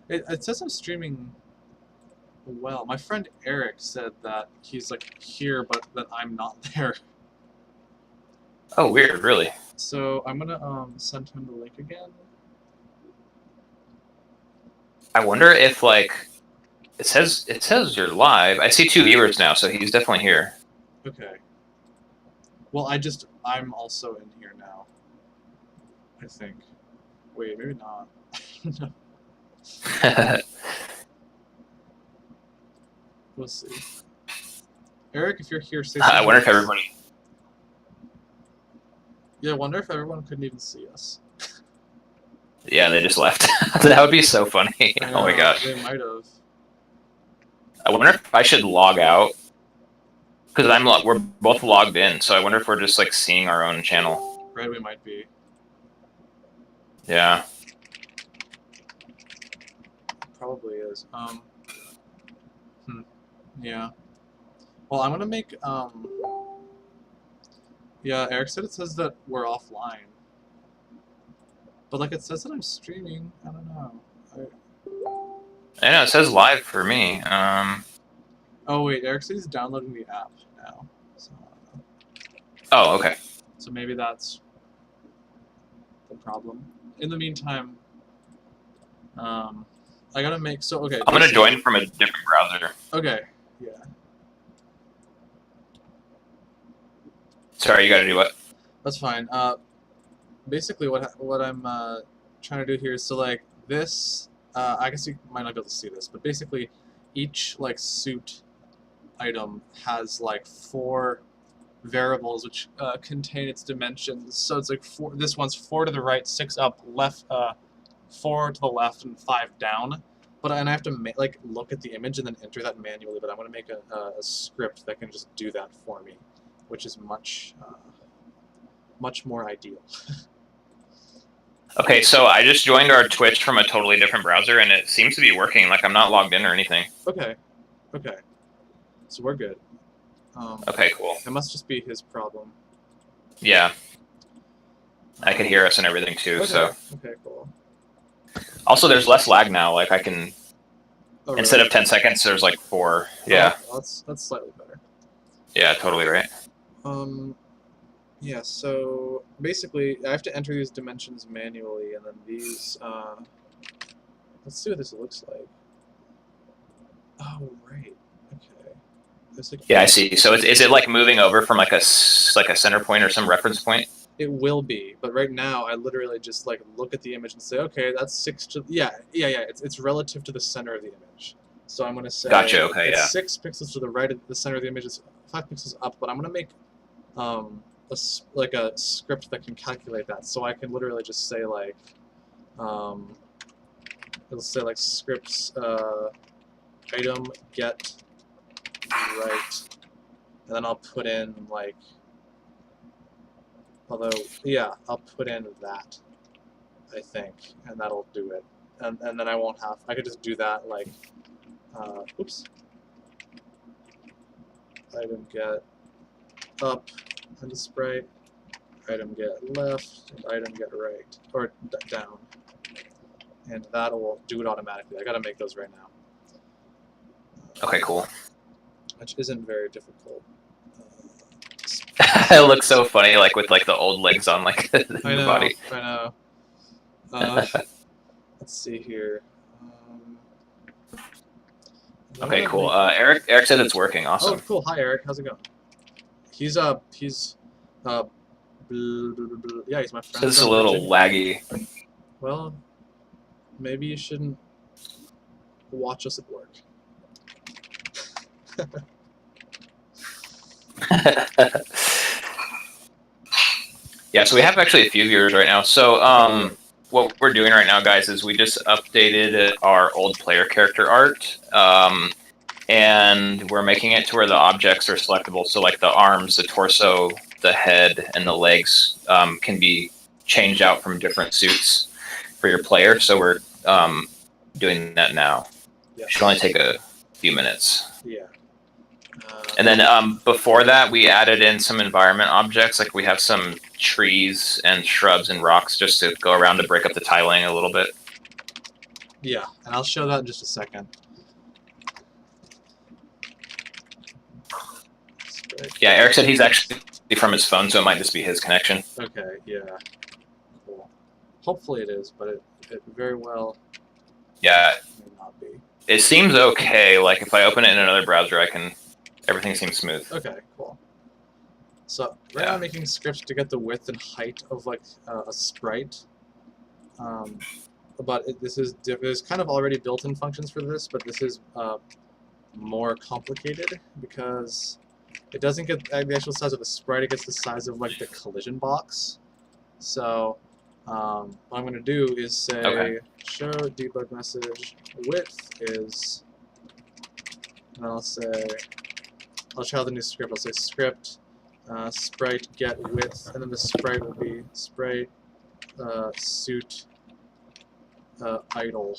It says I'm streaming well. My friend Eric said that he's like here, but that I'm not there. Oh, weird, really. So I'm gonna send him the link again. I wonder if like it says you're live. I see 2 viewers now, so he's definitely here. Okay. Well, I'm also in here now. I think. Wait, maybe not. No. We'll see. Eric, if you're here, say I something. wonder if everybody. Yeah, I wonder if everyone couldn't even see us. Yeah, they just left. That would be so funny. I Oh my know, gosh. they might have. I wonder if I should log out because we're both logged in. So I wonder if we're just like seeing our own channel. Right, we might be. Yeah. Probably is. Yeah. Well, I'm gonna make, yeah, Eric said it says that we're offline. But, like, it says that I'm streaming. I don't know. I know, it says live for me. Oh, wait, Eric said he's downloading the app now. So, Oh, okay. so maybe that's the problem. In the meantime, I gotta make, so, okay. I'm gonna join from a different browser. Okay, yeah. Sorry, you gotta do what? That's fine. Basically, what I'm trying to do here is so like this. I guess you might not be able to see this, but basically, each like suit item has like 4 variables which contain its dimensions. So it's like 4. This one's 4 to the right, 6 up, left, 4 to the left, and 5 down. But and I have to like look at the image and then enter that manually. But I'm gonna make a script that can just do that for me, which is much more ideal. Okay, so I just joined our Twitch from a totally different browser, and it seems to be working. Like I'm not logged in or anything. Okay. So we're good. Okay, cool. It must just be his problem. Yeah. I can hear us and everything too. Okay. So. Okay, cool. Also, there's less lag now. Like I can, instead of 10 seconds, there's like 4. Yeah. Oh, that's slightly better. Yeah, totally right. Yeah. So basically, I have to enter these dimensions manually, and then these. Let's see what this looks like. Oh right. Okay. Like yeah, I see. So is it like moving over from like a center point or some reference point? It will be, but right now I literally just like look at the image and say, okay, that's 6 to yeah. It's relative to the center of the image. So I'm gonna say Gotcha. Okay, it's yeah. 6 pixels to the right of the center of the image is 5 pixels up, but I'm gonna make a script that can calculate that. So I can literally just say like it'll say like scripts item get right, and then I'll put in like. Although, yeah, I'll put in that, I think, and that'll do it. And then I won't have, I could just do that, like, oops. Item get up and the sprite, item get left, and item get right, or down. And that will do it automatically. I gotta make those right now. Okay, cool. Which isn't very difficult. It looks so funny, like with like the old legs on like the body. I know. Let's see here. Okay, cool. Eric said it's working. Awesome. Oh, cool. Hi, Eric. How's it going? He's yeah, he's my friend. So this is a little laggy. Well, maybe you shouldn't watch us at work. Yeah, so we have actually a few viewers right now. So what we're doing right now, guys, is we just updated our old player character art, and we're making it to where the objects are selectable. So like the arms, the torso, the head, and the legs can be changed out from different suits for your player. So we're doing that now. Yeah. Should only take a few minutes. Yeah. And then before that, we added in some environment objects. Like we have some trees and shrubs and rocks just to go around to break up the tiling a little bit. Yeah, and I'll show that in just a second. Yeah, Eric said he's actually from his phone, so it might just be his connection. Okay, yeah. Cool. Hopefully it is, but it very well Yeah, may not be. it seems okay. Like if I open it in another browser, everything seems smooth. Okay, cool. So right now I'm making scripts to get the width and height of like a sprite. But there's kind of already built-in functions for this, but this is more complicated because it doesn't get the actual size of the sprite, it gets the size of like the collision box. So what I'm going to do is say show debug message width is, and then I'll try the new script. I'll say script sprite get width, and then the sprite will be sprite suit idle.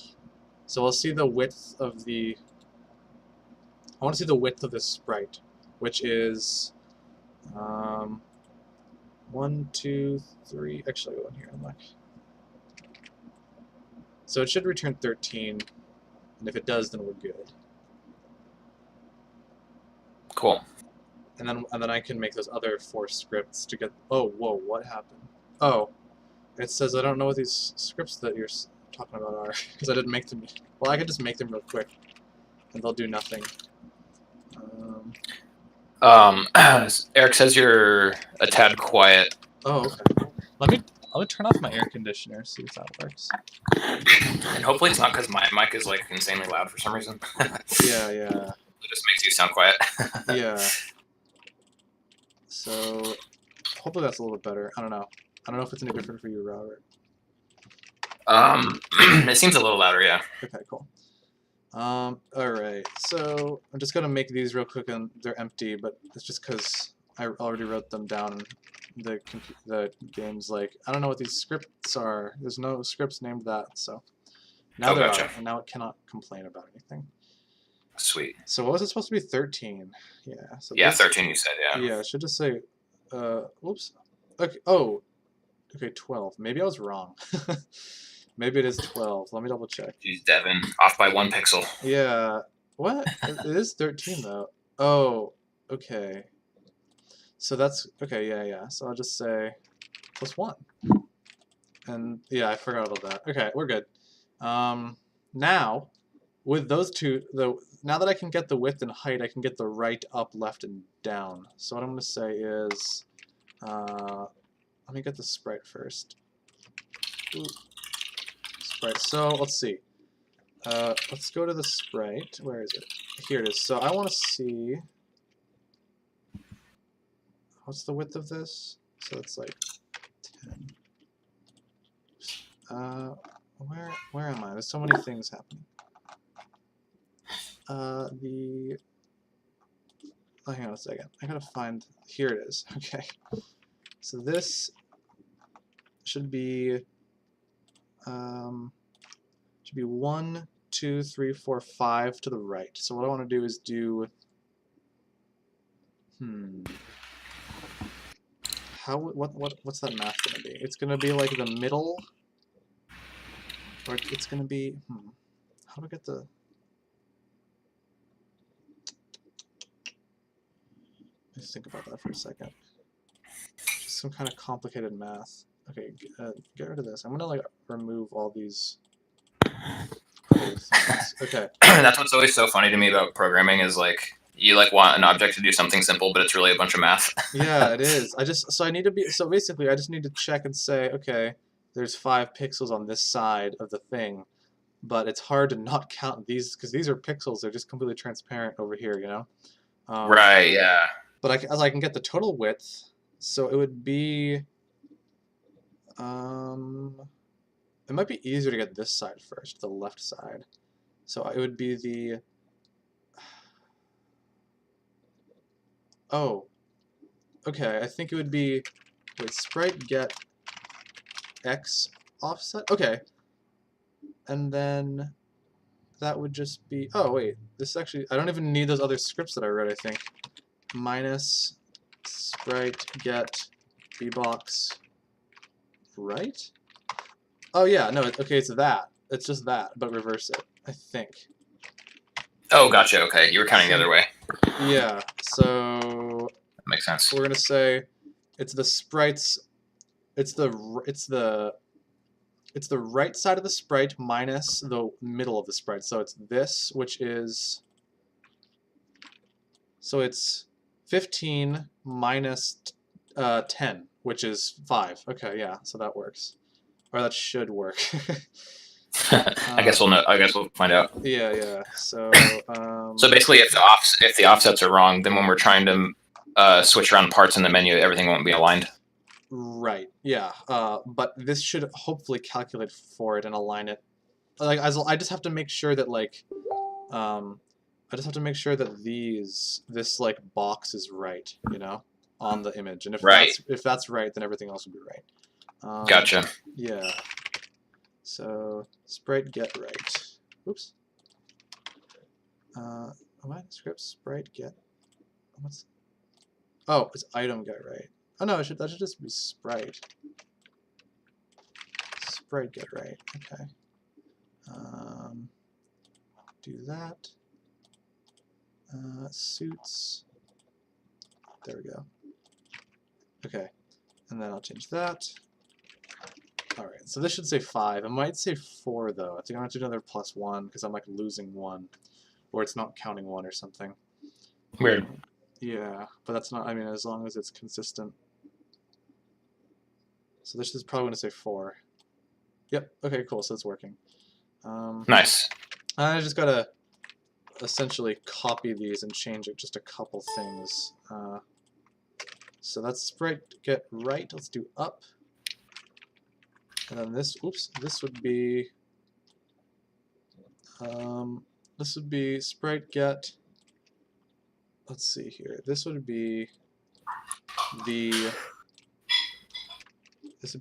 So I'll see the width of the. I want to see the width of this sprite, which is 1, 2, 3. Actually, go in here and look. So it should return 13, and if it does, then we're good. Cool. And then I can make those other 4 scripts to get. Oh, whoa! What happened? Oh, it says I don't know what these scripts that you're talking about are because I didn't make them. Well, I could just make them real quick, and they'll do nothing. Eric says you're a tad quiet. Oh, okay. Let me turn off my air conditioner, see if that works. And hopefully it's not because my mic is like insanely loud for some reason. Yeah. It just makes you sound quiet. Yeah. So hopefully that's a little bit better. I don't know. I don't know if it's any different for you, Robert. It seems a little louder, yeah. Okay, cool. Alright, so I'm just gonna make these real quick, and they're empty, but it's just because I already wrote them down. The game's like, I don't know what these scripts are. There's no scripts named that, so now there are, and now it cannot complain about anything. Sweet. So what was it supposed to be? 13. Yeah. So yeah, 13 you said, yeah. Yeah, it should just say, whoops. Okay, oh, okay, 12. Maybe I was wrong. Maybe it is 12. Let me double check. Jeez, Devin, off by 1 pixel. Yeah. What? It is 13 though. Oh, okay. So that's okay. Yeah. So I'll just say +1. And yeah, I forgot about that. Okay, we're good. Now with those two, now that I can get the width and height, I can get the right, up, left, and down. So what I'm going to say is, let me get the sprite first. Ooh. Sprite. So let's see. Let's go to the sprite. Where is it? Here it is. So I want to see, what's the width of this? So it's like 10. Where am I? There's so many things happening. Oh, hang on a second. I gotta find. Here it is. Okay. So this should be 1, 2, 3, 4, 5 to the right. So what I want to do is do. What's that math gonna be? It's gonna be like the middle, or it's gonna be. How do I get the? Let's think about that for a second. Just some kind of complicated math. Okay, get rid of this. I'm gonna like remove all these other things. Okay. That's what's always so funny to me about programming is like you like want an object to do something simple, but it's really a bunch of math. Yeah, it is. So basically I just need to check and say, okay, there's 5 pixels on this side of the thing, but it's hard to not count these because these are pixels. They're just completely transparent over here, you know. Right. Yeah. But I can get the total width, so it would be, it might be easier to get this side first, the left side. So it would be the, oh, okay, I think it would be, wait, sprite get x offset, okay, and then that would just be, oh wait, this actually, I don't even need those other scripts that I wrote, I think. Minus sprite get bbox right? Oh yeah, no, okay, it's that. It's just that, but reverse it, I think. Oh, gotcha. Okay, you were counting the other way. Yeah, so That makes sense. we're gonna say it's the sprites. It's the right side of the sprite minus the middle of the sprite. So it's this, which is, so it's 15 minus 10, which is 5. Okay, yeah, so that works, or that should work. I guess we'll know. I guess we'll find out. Yeah. So So basically, if the offsets are wrong, then when we're trying to switch around parts in the menu, everything won't be aligned. right, yeah. But this should hopefully calculate for it and align it. Like, I just have to make sure that like, I just have to make sure that this like box is right, you know, on the image, and Right. if that's right, then everything else will be right. Gotcha. Yeah. So sprite get right. Oops. What script sprite get? What's? Oh, it's item get right. Oh no, that should just be sprite. Sprite get right. Okay. Do that. Suits. There we go. Okay, and then I'll change that. Alright, so this should say 5. It might say 4 though. I think I'm going to do another +1 because I'm like losing 1. Or it's not counting 1 or something. Weird. Yeah, but that's not, I mean, as long as it's consistent. So this is probably going to say 4. Yep, okay, cool, so it's working. Nice. I just gotta essentially copy these and change just a couple things. So that's sprite get right. Let's do up. And then this, oops, this would be sprite get, let's see here. This would be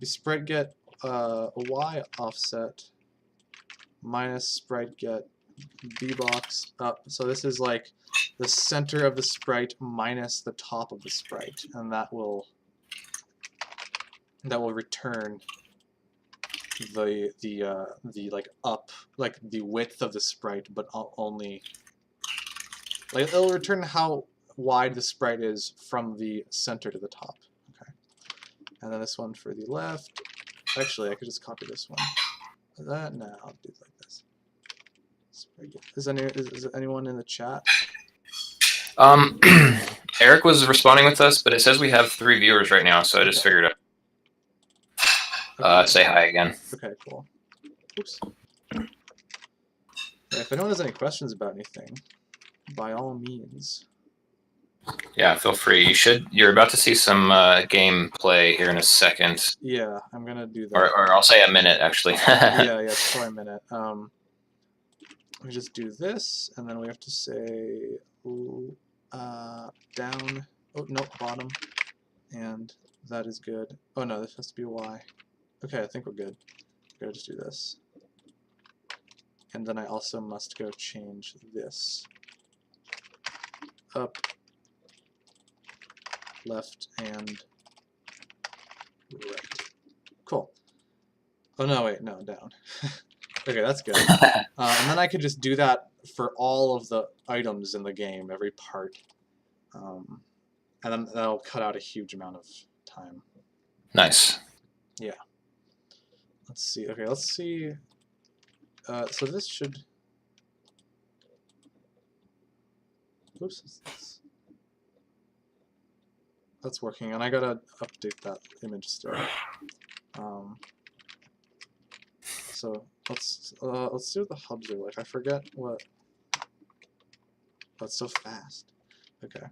sprite get y offset minus sprite get b box up. So this is like the center of the sprite minus the top of the sprite, and that will return the like up, like the width of the sprite, but only like it'll return how wide the sprite is from the center to the top. Okay, and then this one for the left. Actually, I could just copy this one. That no, I'll do it like this. Is anyone in the chat? Eric was responding with us, but it says we have 3 viewers right now, so I just figured Okay. say hi again. Okay, cool. Oops. Yeah, if anyone has any questions about anything, by all means. Yeah, feel free. You're about to see some gameplay here in a second. Yeah, I'm gonna do that. Or I'll say a minute, actually. yeah, it's probably a minute. We just do this, and then we have to say down. Oh no, bottom, and that is good. Oh no, this has to be Y. Okay, I think we're good. Gotta just do this, and then I also must go change this up, left, and right. Cool. Oh no, wait, no, down. Okay, that's good. And then I could just do that for all of the items in the game, every part. And then that'll cut out a huge amount of time. Nice. Yeah. Let's see. Okay, let's see. So this should... Oops. That's working, and I gotta update that image still. So let's see what the hubs are like. I forget what. That's so fast. Okay.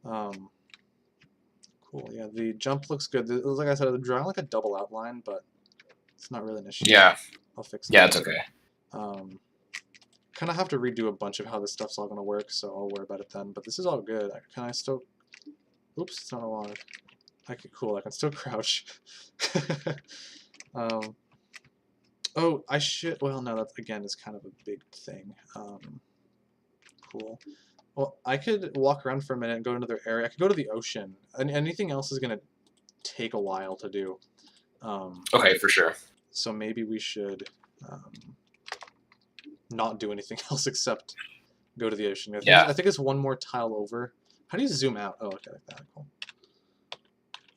Cool. Yeah, the jump looks good. Like I said, I'm drawing like a double outline, but it's not really an issue. Yeah. I'll fix that. Yeah, it's okay. Kind of have to redo a bunch of how this stuff's all gonna work, so I'll worry about it then. But this is all good. Can I still? Oops, it's not allowed. Okay, cool. I can still crouch. Oh, I should. Well, no, that again is kind of a big thing. Cool. Well, I could walk around for a minute and go to another area. I could go to the ocean. Anything else is gonna take a while to do. Okay, for sure. So maybe we should not do anything else except go to the ocean. Yeah. I think it's one more tile over. How do you zoom out? Oh, okay, like that. Cool.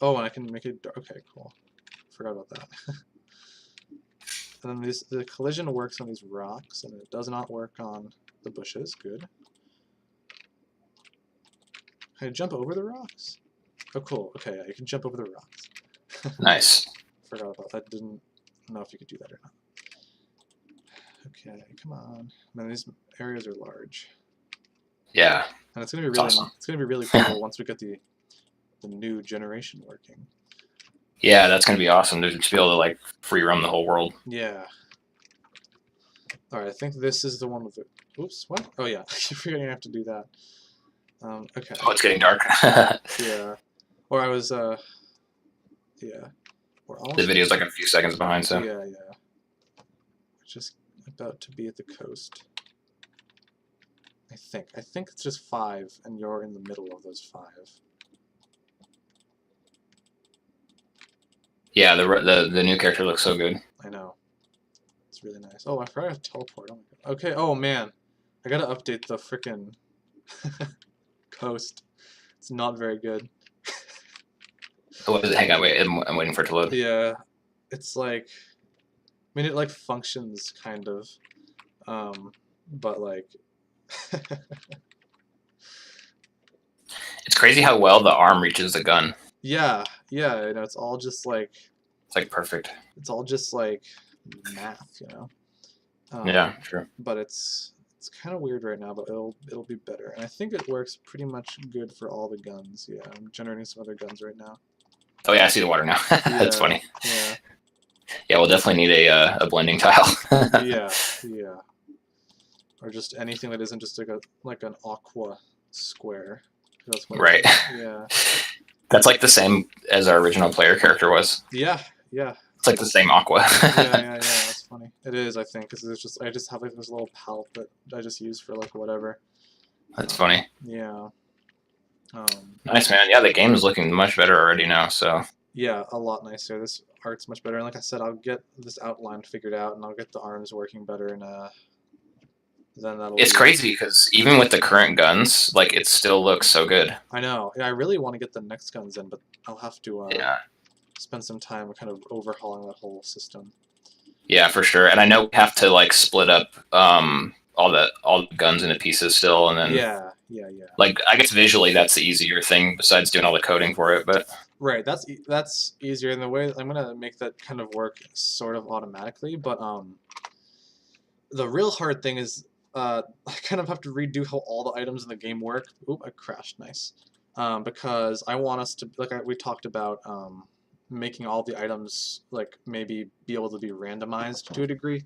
Oh, and I can make it dark. Okay, cool. Forgot about that. And then the collision works on these rocks, and it does not work on the bushes. Good. Can I jump over the rocks? Oh, cool. Okay, yeah, you can jump over the rocks. Nice. Forgot about that. Didn't know if you could do that or not. Okay, come on. Man, these areas are large. Yeah. And it's gonna be really awesome. It's gonna be really cool once we get the new generation working. Yeah, that's gonna be awesome to be able to like free roam the whole world. Yeah. All right, I think this is the one with the. Oops, what? Oh yeah, you're gonna have to do that. Okay. Oh, it's getting dark. Yeah. Or I was yeah. We're almost. The video's like a few seconds behind, so. Yeah, yeah. We're just about to be at the coast. I think it's just 5, and you're in the middle of those 5. Yeah, the new character looks so good. I know. It's really nice. Oh, I forgot to teleport. Oh my god. Okay. Oh man, I gotta update the frickin' coast. It's not very good. What is it? Hang on, wait. I'm waiting for it to load. Yeah, it's like, I mean, it like functions kind of, but like. It's crazy how well the arm reaches the gun. Yeah, yeah, you know, it's all just like. It's like perfect. It's all just like math, you know. Yeah, sure. But it's kind of weird right now, but it'll be better, and I think it works pretty much good for all the guns. Yeah, I'm generating some other guns right now. Oh yeah, I see the water now. That's funny. Yeah. Yeah, we'll definitely need a blending tile. Yeah, yeah. Or just anything that isn't just like an aqua square. That's what right. Yeah. That's like the same as our original player character was. Yeah, yeah. It's like the same aqua. Yeah. That's funny. It is, I think, because I just have like this little palette that I just use for like whatever. That's funny. Yeah. Nice, man. Yeah, the game is looking much better already now. So. Yeah, a lot nicer. This art's much better, and like I said, I'll get this outline figured out, and I'll get the arms working better, and then that'll. It's crazy because even with the current guns, like it still looks so good. I know. Yeah, I really want to get the next guns in, but I'll have to spend some time kind of overhauling that whole system. Yeah, for sure. And I know we have to like split up all the guns into pieces still, and then yeah. Like I guess visually that's the easier thing besides doing all the coding for it, but. Right, that's easier in the way I'm gonna make that kind of work sort of automatically, but the real hard thing is I kind of have to redo how all the items in the game work. Oop, I crashed. Nice. Because I want us to, like we talked about, making all the items like maybe be able to be randomized to a degree.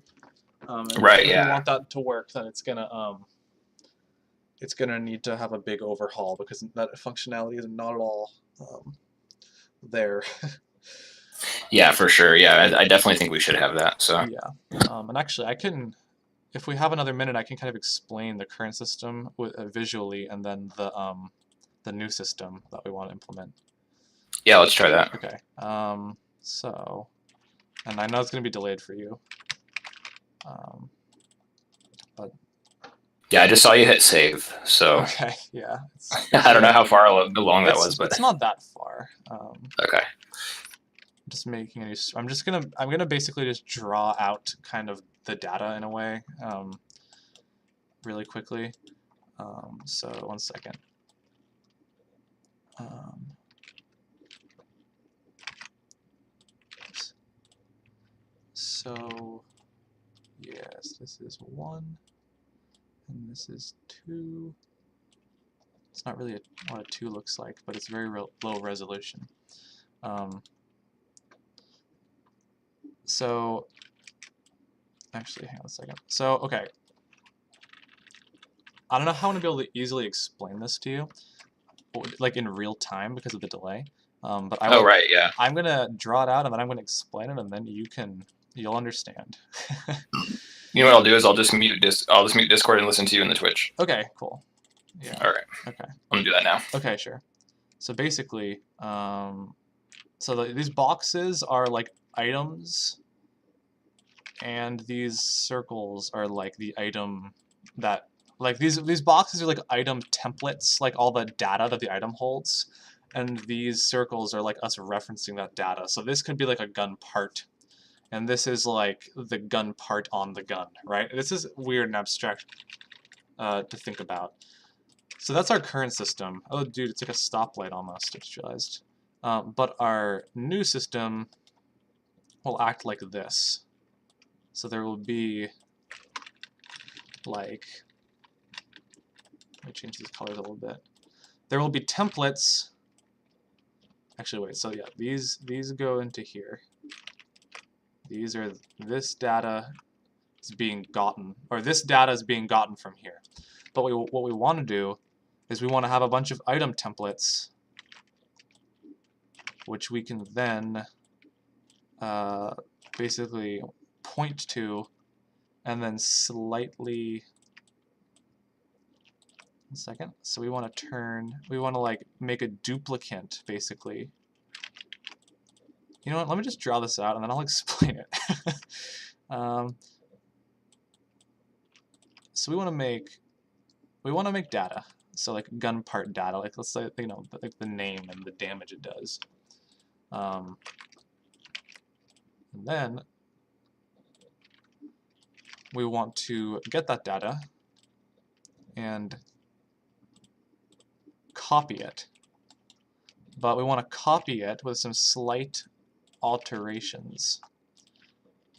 Right. If Yeah. we want that to work, then it's gonna need to have a big overhaul because that functionality is not at all there. Yeah, for sure. Yeah, I definitely think we should have that. So. Yeah. And actually, I can. If we have another minute, I can kind of explain the current system visually, and then the new system that we want to implement. Yeah, let's try that. Okay. So, and I know it's going to be delayed for you. But. Yeah, I just saw you hit save. So. Okay. Yeah. I don't know how far along that was, but it's not that far. Okay. I'm just making a. I'm gonna basically just draw out kind of the data in a way, really quickly. So 1 second. So yes, this is 1, and this is 2. It's not really what a 2 looks like, but it's very low resolution. So, actually, hang on a second. So, okay. I don't know how I'm going to be able to easily explain this to you, like in real time because of the delay. But right, yeah. I'm going to draw it out, and then I'm going to explain it, and then you'll understand. You know what I'll do is I'll just mute Discord and listen to you in the Twitch. Okay, cool. Yeah. All right. Okay. I'm going to do that now. Okay, sure. So basically, these boxes are like items and these circles are like the item that, like these boxes are like item templates, like all the data that the item holds, and these circles are like us referencing that data. So this could be like a gun part, and this is like the gun part on the gun, right? This is weird and abstract to think about. So that's our current system. Oh, dude, it's like a stoplight almost, I just realized. But our new system will act like this. So there will be, like, let me change these colors a little bit. There will be templates. Actually, wait, so yeah, these go into here. These are, this data is being gotten, or this data is being gotten from here. But what we want to do is we want to have a bunch of item templates, which we can then basically point to, and then slightly, one second, so we want to like make a duplicate, basically. You know what, let me just draw this out and then I'll explain it. So we want to make data, so like gun part data, like let's say, you know, like the name and the damage it does. And then we want to get that data and copy it. But we want to copy it with some slight alterations.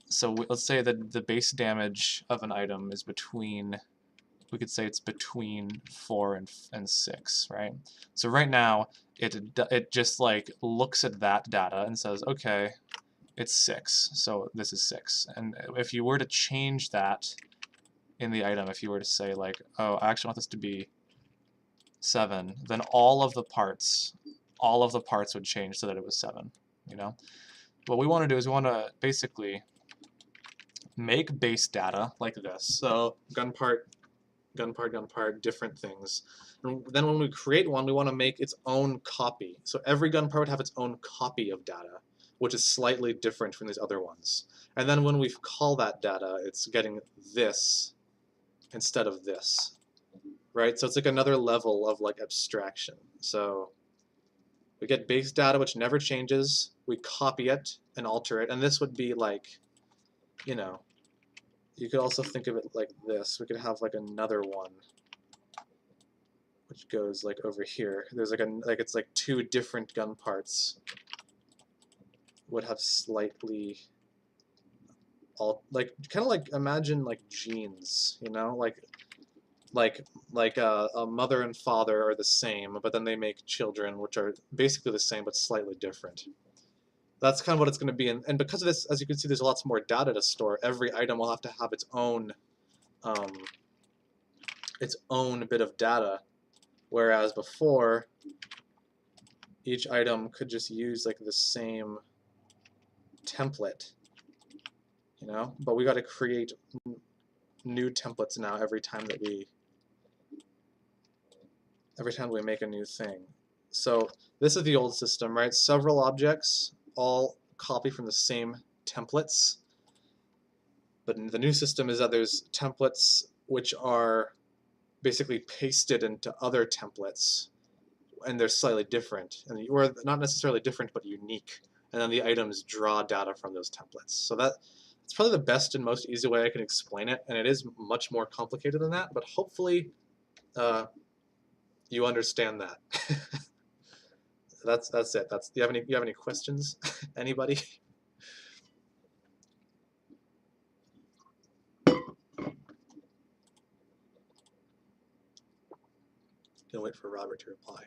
So let's say that the base damage of an item is between, we could say it's between 4 and 6, right? So right now, it just like looks at that data and says, okay, it's 6, so this is 6. And if you were to change that in the item, if you were to say like, oh, I actually want this to be 7, then all of the parts would change so that it was 7, you know? What we want to do is we want to basically make base data like this. So gun part, different things. And then when we create one, we want to make its own copy. So every gun part would have its own copy of data, which is slightly different from these other ones. And then when we call that data, it's getting this instead of this, right? So it's like another level of like abstraction. So we get base data, which never changes. We copy it and alter it. And this would be like, you know, you could also think of it like this. We could have like another one, which goes like over here. There's like it's like 2 different gun parts would have slightly like kind of like imagine like genes, you know, like a mother and father are the same, but then they make children which are basically the same but slightly different. That's kind of what it's going to be, and because of this, as you can see, there's lots more data to store. Every item will have to have its own bit of data, whereas before each item could just use like the same template, you know. But we got to create new templates now every time we make a new thing. So this is the old system, right? Several objects all copy from the same templates. But the new system is that there's templates which are basically pasted into other templates, and they're slightly different, or not necessarily different, but unique. And then the items draw data from those templates. So it's probably the best and most easy way I can explain it, and it is much more complicated than that, but hopefully you understand that. That's it. Do you have any questions? Anybody? Gonna wait for Robert to reply.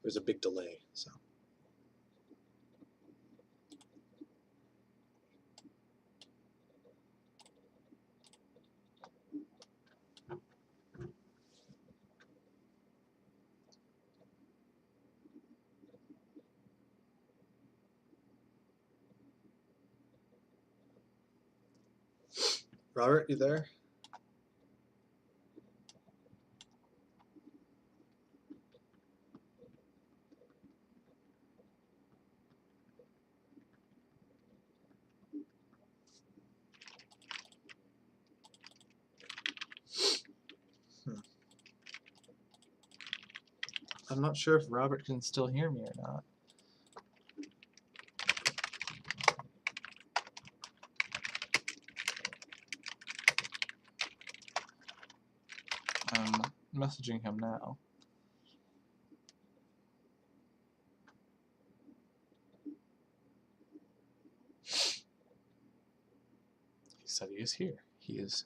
There's a big delay, so. Robert, you there? I'm not sure if Robert can still hear me or not. I'm messaging him now. He said he is here. He is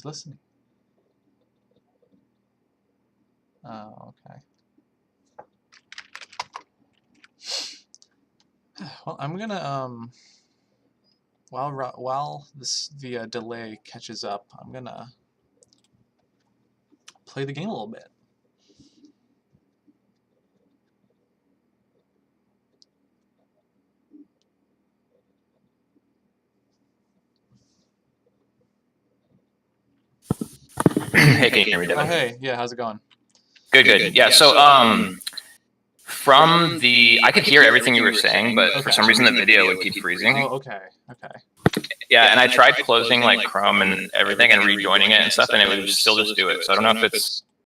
listening. Oh, okay. Well, I'm gonna while the delay catches up, I'm gonna play the game a little bit. Hey, can you hear me, Devin? Oh, hey, yeah, how's it going? Good. Yeah, so from the, I could hear everything you were saying, but for some reason the video would keep freezing. Oh, okay. Yeah, and I tried closing like Chrome and everything and rejoining it and stuff, and it would still just do it. So I don't know if it's